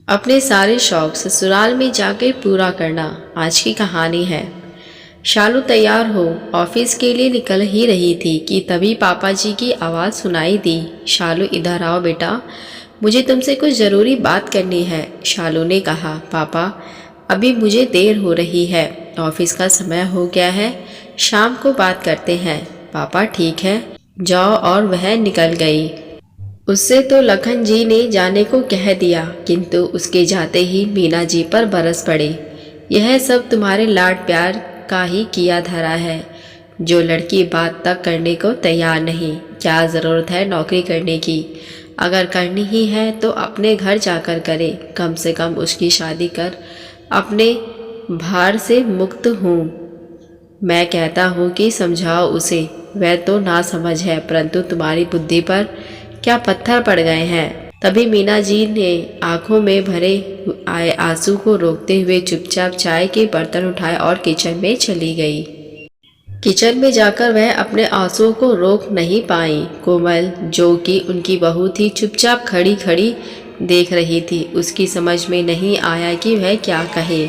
अपने सारे शौक ससुराल में जाकर पूरा करना आज की कहानी है। शालू तैयार हो ऑफिस के लिए निकल ही रही थी कि तभी पापा जी की आवाज़ सुनाई दी। शालू इधर आओ बेटा, मुझे तुमसे कुछ ज़रूरी बात करनी है। शालू ने कहा, पापा अभी मुझे देर हो रही है, ऑफिस का समय हो गया है, शाम को बात करते हैं। पापा ठीक है, जाओ। और वह निकल गई। उससे तो लखन जी ने जाने को कह दिया, किंतु उसके जाते ही मीना जी पर बरस पड़े। यह सब तुम्हारे लाड प्यार का ही किया धरा है। जो लड़की बात तक करने को तैयार नहीं, क्या ज़रूरत है नौकरी करने की। अगर करनी ही है तो अपने घर जाकर करे, कम से कम उसकी शादी कर अपने भार से मुक्त हूँ। मैं कहता हूँ कि समझाओ उसे, वह तो ना समझ है, परंतु तुम्हारी बुद्धि पर क्या पत्थर पड़ गए हैं। तभी मीना जी ने आंखों में भरे आए आंसू को रोकते हुए चुपचाप चाय के बर्तन उठाए और किचन में चली गई। किचन में जाकर वह अपने आंसुओं को रोक नहीं पाई। कोमल, जो कि उनकी बहू थी, चुपचाप खड़ी खड़ी देख रही थी। उसकी समझ में नहीं आया कि वह क्या कहे।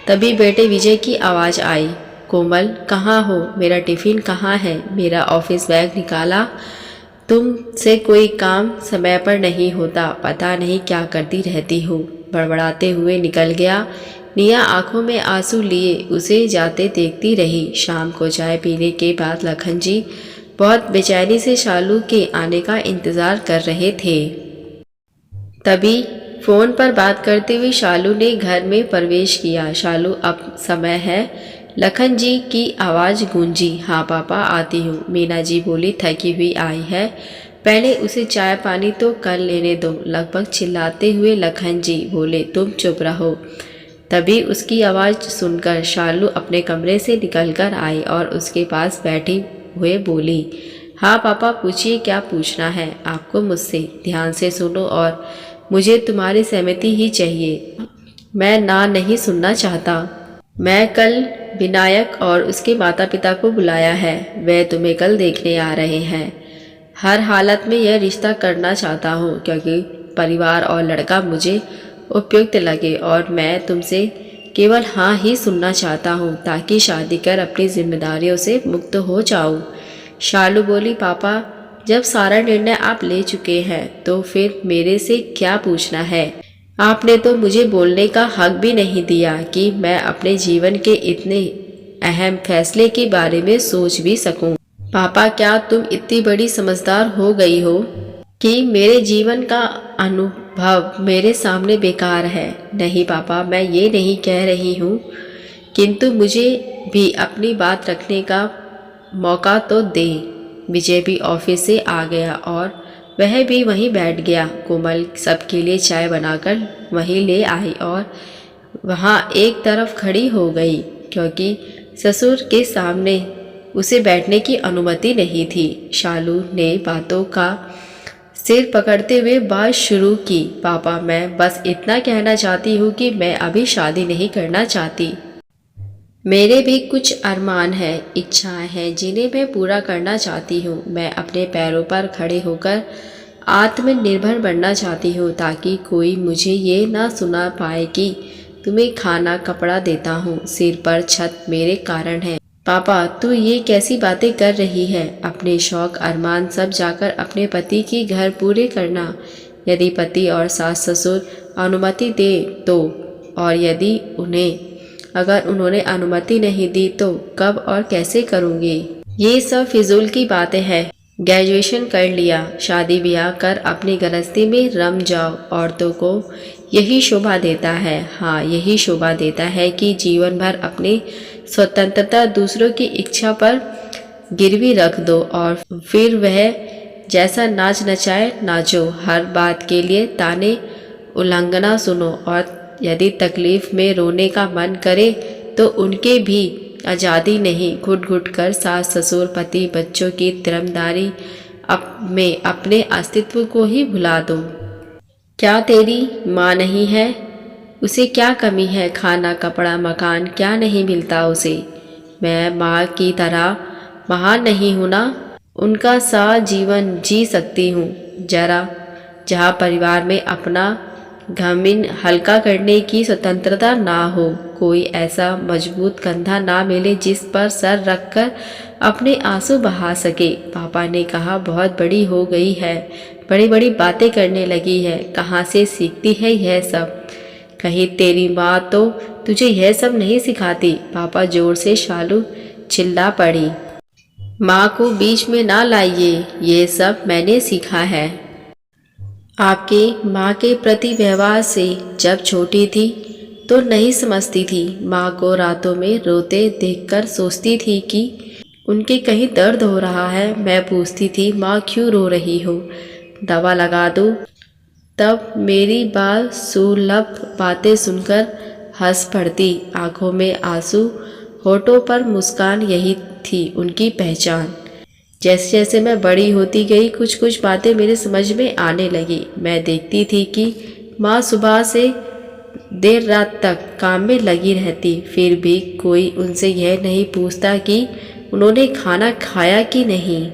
तभी बेटे विजय की आवाज़ आई, कोमल कहाँ हो, मेरा टिफ़िन कहाँ है, मेरा ऑफिस बैग निकाला। तुमसे कोई काम समय पर नहीं होता, पता नहीं क्या करती रहती हो। बड़बड़ाते हुए निकल गया। निया आंखों में आंसू लिए उसे जाते देखती रही। शाम को चाय पीने के बाद लखन जी बहुत बेचैनी से शालू के आने का इंतज़ार कर रहे थे। तभी फ़ोन पर बात करते हुए शालू ने घर में प्रवेश किया। शालू अब समय है। लखन जी की आवाज़ गूंजी। हाँ पापा आती हूँ, मीना जी बोली, थकी हुई आई है, पहले उसे चाय पानी तो कर लेने दो। लगभग चिल्लाते हुए लखन जी बोले, तुम चुप रहो। तभी उसकी आवाज़ सुनकर शालू अपने कमरे से निकलकर आई और उसके पास बैठी हुए बोली, हाँ पापा पूछिए, क्या पूछना है आपको मुझसे। ध्यान से सुनो और मुझे तुम्हारी सहमति ही चाहिए, मैं ना नहीं सुनना चाहता। मैं कल विनायक और उसके माता पिता को बुलाया है, वे तुम्हें कल देखने आ रहे हैं। हर हालत में यह रिश्ता करना चाहता हूँ क्योंकि परिवार और लड़का मुझे उपयुक्त लगे और मैं तुमसे केवल हाँ ही सुनना चाहता हूँ ताकि शादी कर अपनी जिम्मेदारियों से मुक्त हो जाऊँ। शालू बोली, पापा जब सारा निर्णय आप ले चुके हैं तो फिर मेरे से क्या पूछना है। आपने तो मुझे बोलने का हक भी नहीं दिया कि मैं अपने जीवन के इतने अहम फैसले के बारे में सोच भी सकूं। पापा क्या तुम इतनी बड़ी समझदार हो गई हो कि मेरे जीवन का अनुभव मेरे सामने बेकार है। नहीं पापा, मैं ये नहीं कह रही हूँ, किंतु मुझे भी अपनी बात रखने का मौका तो दे। विजय भी ऑफिस से आ गया और वह भी वहीं बैठ गया। कोमल सबके लिए चाय बनाकर वहीं ले आई और वहाँ एक तरफ खड़ी हो गई क्योंकि ससुर के सामने उसे बैठने की अनुमति नहीं थी। शालू ने बातों का सिर पकड़ते हुए बात शुरू की, पापा मैं बस इतना कहना चाहती हूँ कि मैं अभी शादी नहीं करना चाहती। मेरे भी कुछ अरमान हैं, इच्छाएं हैं जिन्हें मैं पूरा करना चाहती हूँ। मैं अपने पैरों पर खड़े होकर आत्मनिर्भर बनना चाहती हूँ ताकि कोई मुझे ये ना सुना पाए कि तुम्हें खाना कपड़ा देता हूँ, सिर पर छत मेरे कारण है। पापा तू ये कैसी बातें कर रही है। अपने शौक अरमान सब जाकर अपने पति के घर पूरे करना, यदि पति और सास ससुर अनुमति दे तो, और यदि अगर उन्होंने अनुमति नहीं दी तो कब और कैसे करूँगी। ये सब फिजूल की बातें हैं। ग्रेजुएशन कर लिया, शादी ब्याह कर अपनी गृहस्थी में रम जाओ। औरतों को यही शोभा देता है, हाँ यही शोभा देता है कि जीवन भर अपनी स्वतंत्रता दूसरों की इच्छा पर गिरवी रख दो और फिर वह जैसा नाच नचाए नाचो। हर बात के लिए ताने उल्लंघना सुनो और यदि तकलीफ में रोने का मन करे तो उनके भी आज़ादी नहीं। घुट घुट कर सास ससुर पति बच्चों की तिरमदारी में अपने अस्तित्व को ही भुला दो। क्या तेरी माँ नहीं है, उसे क्या कमी है, खाना कपड़ा मकान क्या नहीं मिलता उसे। मैं माँ की तरह महान नहीं हूँ ना, उनका सा जीवन जी सकती हूँ जरा, जहाँ परिवार में अपना घमंड हल्का करने की स्वतंत्रता ना हो, कोई ऐसा मजबूत कंधा ना मिले जिस पर सर रखकर अपने आंसू बहा सके। पापा ने कहा, बहुत बड़ी हो गई है, बड़ी बड़ी बातें करने लगी है, कहाँ से सीखती है यह सब? कहीं तेरी माँ तो तुझे यह सब नहीं सिखाती? पापा जोर से शालू चिल्ला पड़ी। माँ को बीच में ना लाइए, ये सब मैंने सीखा है आपके माँ के प्रति व्यवहार से। जब छोटी थी तो नहीं समझती थी, माँ को रातों में रोते देखकर सोचती थी कि उनके कहीं दर्द हो रहा है। मैं पूछती थी, माँ क्यों रो रही हो, दवा लगा दूँ? तब मेरी बात सुलभ बातें सुनकर हंस पड़ती, आंखों में आंसू, होठों पर मुस्कान, यही थी उनकी पहचान। जैसे जैसे मैं बड़ी होती गई कुछ कुछ बातें मेरे समझ में आने लगी। मैं देखती थी कि माँ सुबह से देर रात तक काम में लगी रहती, फिर भी कोई उनसे यह नहीं पूछता कि उन्होंने खाना खाया कि नहीं,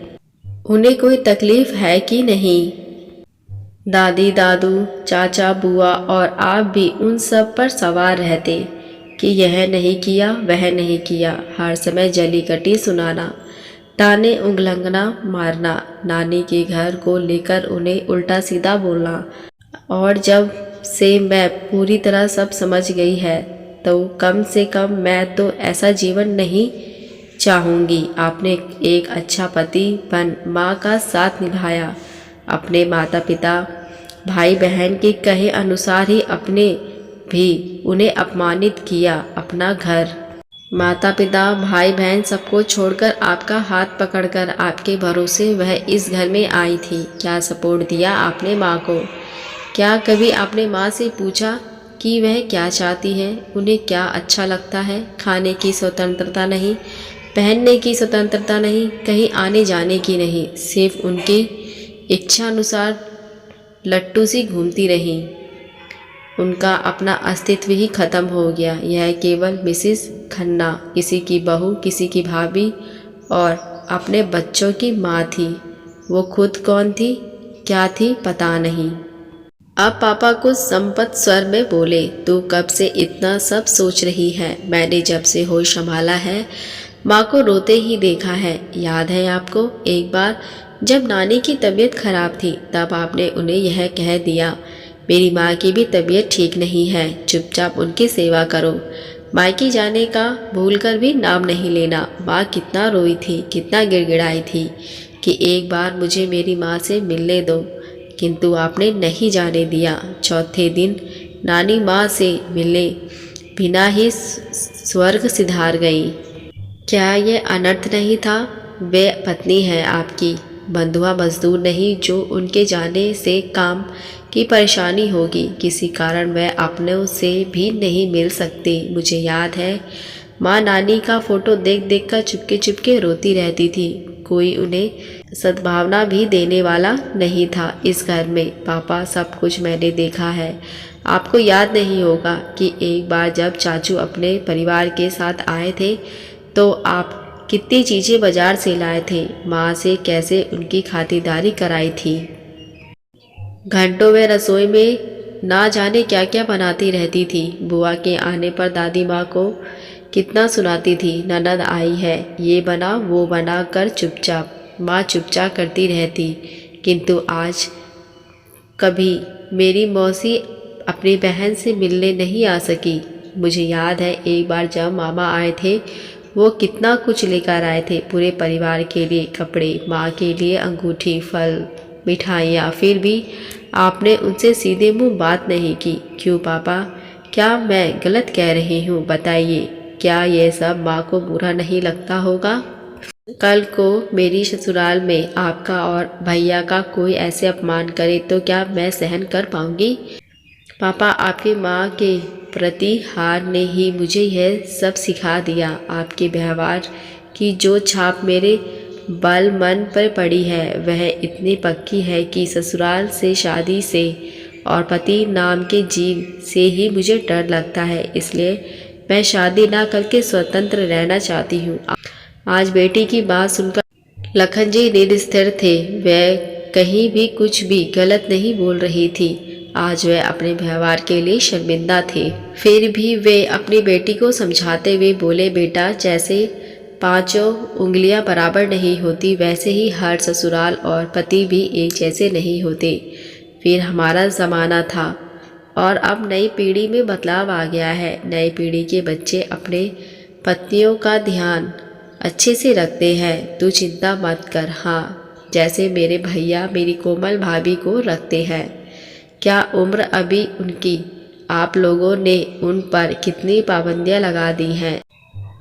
उन्हें कोई तकलीफ है कि नहीं। दादी दादू चाचा बुआ और आप भी उन सब पर सवार रहते कि यह नहीं किया वह नहीं किया, हर समय जली कटी सुनाना, ताने उंगलंगना मारना, नानी के घर को लेकर उन्हें उल्टा सीधा बोलना। और जब से मैं पूरी तरह सब समझ गई है तो कम से कम मैं तो ऐसा जीवन नहीं चाहूँगी। आपने एक अच्छा पति बन माँ का साथ निभाया, अपने माता पिता भाई बहन के कहे अनुसार ही अपने भी उन्हें अपमानित किया। अपना घर, माता पिता भाई बहन सबको छोड़कर आपका हाथ पकड़कर आपके भरोसे वह इस घर में आई थी। क्या सपोर्ट दिया आपने माँ को? क्या कभी आपने माँ से पूछा कि वह क्या चाहती है, उन्हें क्या अच्छा लगता है? खाने की स्वतंत्रता नहीं, पहनने की स्वतंत्रता नहीं, कहीं आने जाने की नहीं, सिर्फ उनकी इच्छा अनुसार लट्टू सी घूमती रही। उनका अपना अस्तित्व ही खत्म हो गया। यह केवल मिसिस खन्ना, किसी की बहू, किसी की भाभी और अपने बच्चों की माँ थी। वो खुद कौन थी, क्या थी, पता नहीं। अब पापा कुछ संपत स्वर में बोले, तू कब से इतना सब सोच रही है? मैंने जब से होश संभाला है माँ को रोते ही देखा है। याद है आपको, एक बार जब नानी की तबीयत खराब थी तब आपने उन्हें यह कह दिया, मेरी माँ की भी तबीयत ठीक नहीं है, चुपचाप उनकी सेवा करो, मायके जाने का भूलकर भी नाम नहीं लेना। माँ कितना रोई थी, कितना गिड़गिड़ाई थी कि एक बार मुझे मेरी माँ से मिलने दो, किंतु आपने नहीं जाने दिया। चौथे दिन नानी माँ से मिले बिना ही स्वर्ग सिधार गई। क्या यह अनर्थ नहीं था? वे पत्नी है आपकी, बंधुआ मजदूर नहीं जो उनके जाने से काम की परेशानी होगी। किसी कारण वह अपनों से भी नहीं मिल सकती। मुझे याद है माँ नानी का फोटो देख देख कर चुपके चुपके रोती रहती थी। कोई उन्हें सद्भावना भी देने वाला नहीं था इस घर में। पापा, सब कुछ मैंने देखा है। आपको याद नहीं होगा कि एक बार जब चाचू अपने परिवार के साथ आए थे तो आप कितनी चीज़ें बाजार से लाए थे, माँ से कैसे उनकी खातिरदारी कराई थी। घंटों वे रसोई में ना जाने क्या क्या बनाती रहती थी। बुआ के आने पर दादी माँ को कितना सुनाती थी, ननद आई है, ये बना वो बना कर, चुपचाप माँ चुपचाप करती रहती। किंतु आज कभी मेरी मौसी अपनी बहन से मिलने नहीं आ सकी। मुझे याद है एक बार जब मामा आए थे वो कितना कुछ लेकर आए थे पूरे परिवार के लिए, कपड़े, माँ के लिए अंगूठी, फल, मिठाइयाँ। फिर भी आपने उनसे सीधे मुंह बात नहीं की। क्यों पापा, क्या मैं गलत कह रही हूँ? बताइए, क्या ये सब माँ को बुरा नहीं लगता होगा? कल को मेरी ससुराल में आपका और भैया का कोई ऐसे अपमान करे तो क्या मैं सहन कर पाऊंगी? पापा, आपकी माँ के प्रति हार ने ही मुझे यह सब सिखा दिया। आपके व्यवहार की जो छाप मेरे बल मन पर पड़ी है वह इतनी पक्की है कि ससुराल से, शादी से और पति नाम के जीव से ही मुझे डर लगता है। इसलिए मैं शादी ना करके स्वतंत्र रहना चाहती हूँ। आज बेटी की बात सुनकर लखन जी निस्थिर थे। वह कहीं भी कुछ भी गलत नहीं बोल रही थी। आज वे अपने व्यवहार के लिए शर्मिंदा थे। फिर भी वे अपनी बेटी को समझाते हुए बोले, बेटा, जैसे पांचों उंगलियां बराबर नहीं होती, वैसे ही हर ससुराल और पति भी एक जैसे नहीं होते। फिर हमारा ज़माना था और अब नई पीढ़ी में बदलाव आ गया है। नई पीढ़ी के बच्चे अपने पत्नियों का ध्यान अच्छे से रखते हैं। तू चिंता मत कर। हाँ, जैसे मेरे भैया मेरी कोमल भाभी को रखते हैं। क्या उम्र अभी उनकी, आप लोगों ने उन पर कितनी पाबंदियां लगा दी हैं।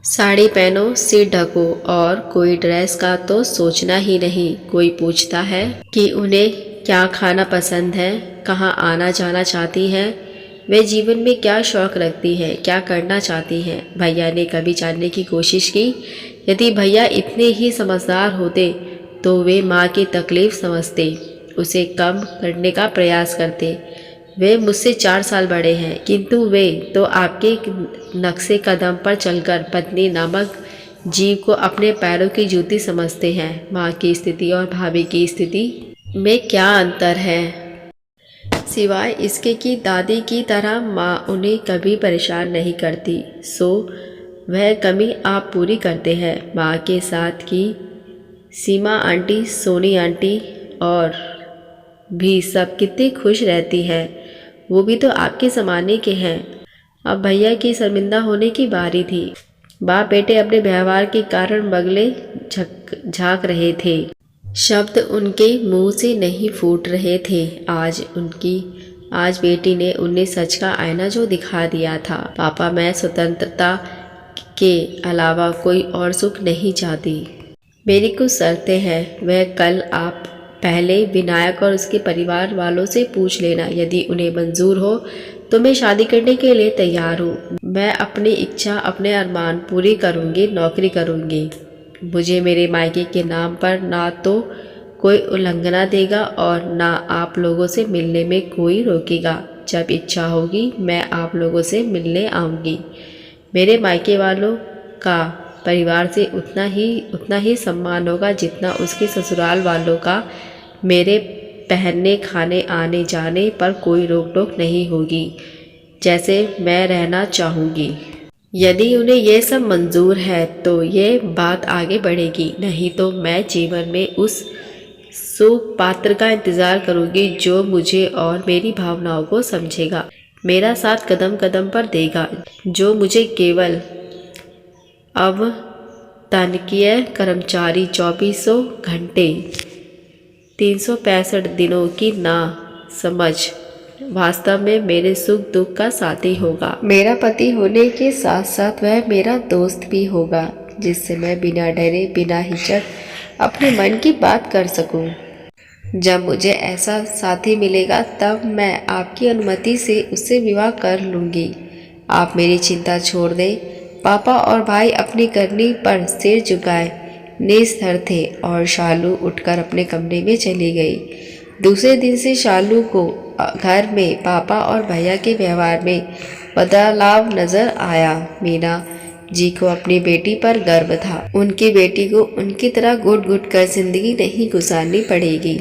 साड़ी पहनो, सिर ढको और कोई ड्रेस का तो सोचना ही नहीं। कोई पूछता है कि उन्हें क्या खाना पसंद है, कहाँ आना जाना चाहती हैं, वे जीवन में क्या शौक़ रखती है, क्या करना चाहती हैं। भैया ने कभी जानने की कोशिश की। यदि भैया इतने ही समझदार होते तो वे माँ की तकलीफ़ समझते, उसे कम करने का प्रयास करते। वे मुझसे 4 साल बड़े हैं, किंतु वे तो आपके नक्शे कदम पर चलकर पत्नी नामक जीव को अपने पैरों की जूती समझते हैं। माँ की स्थिति और भाभी की स्थिति में क्या अंतर है, सिवाय इसके कि दादी की तरह माँ उन्हें कभी परेशान नहीं करती, सो वह कमी आप पूरी करते हैं। माँ के साथ की सीमा आंटी, सोनी आंटी और भी सब कितनी खुश रहती हैं। वो भी तो आपके ज़माने के हैं। अब भैया की शर्मिंदा होने की बारी थी। बाप बेटे अपने व्यवहार के कारण बगले झाँक रहे थे। शब्द उनके मुंह से नहीं फूट रहे थे। आज बेटी ने उन्हें सच का आईना जो दिखा दिया था। पापा, मैं स्वतंत्रता के अलावा कोई और सुख नहीं चाहती। मेरी कुछ शर्तें हैं, वह कल आप पहले विनायक और उसके परिवार वालों से पूछ लेना। यदि उन्हें मंजूर हो तो मैं शादी करने के लिए तैयार हूँ। मैं अपनी इच्छा, अपने अरमान पूरी करूँगी, नौकरी करूँगी। मुझे मेरे मायके के नाम पर ना तो कोई उल्लंघना देगा और ना आप लोगों से मिलने में कोई रोकेगा। जब इच्छा होगी मैं आप लोगों से मिलने आऊँगी। मेरे मायके वालों का परिवार से उतना ही सम्मान होगा जितना उसके ससुराल वालों का। मेरे पहनने, खाने, आने जाने पर कोई रोक टोक नहीं होगी, जैसे मैं रहना चाहूँगी। यदि उन्हें यह सब मंजूर है तो ये बात आगे बढ़ेगी, नहीं तो मैं जीवन में उस सुपात्र का इंतज़ार करूँगी जो मुझे और मेरी भावनाओं को समझेगा, मेरा साथ कदम कदम पर देगा, जो मुझे केवल अब तनकीय कर्मचारी 2400 घंटे 365 दिनों की ना समझ वास्तव में मेरे सुख दुख का साथी होगा। मेरा पति होने के साथ साथ वह मेरा दोस्त भी होगा, जिससे मैं बिना डरे, बिना हिचक अपने मन की बात कर सकूं। जब मुझे ऐसा साथी मिलेगा तब मैं आपकी अनुमति से उससे विवाह कर लूँगी। आप मेरी चिंता छोड़ दें। पापा और भाई अपनी करनी पर सिर झुकाए निस्तर थे और शालू उठकर अपने कमरे में चली गई। दूसरे दिन से शालू को घर में पापा और भैया के व्यवहार में बदलाव नजर आया। मीना जी को अपनी बेटी पर गर्व था। उनकी बेटी को उनकी तरह घुट घुट कर जिंदगी नहीं गुजारनी पड़ेगी।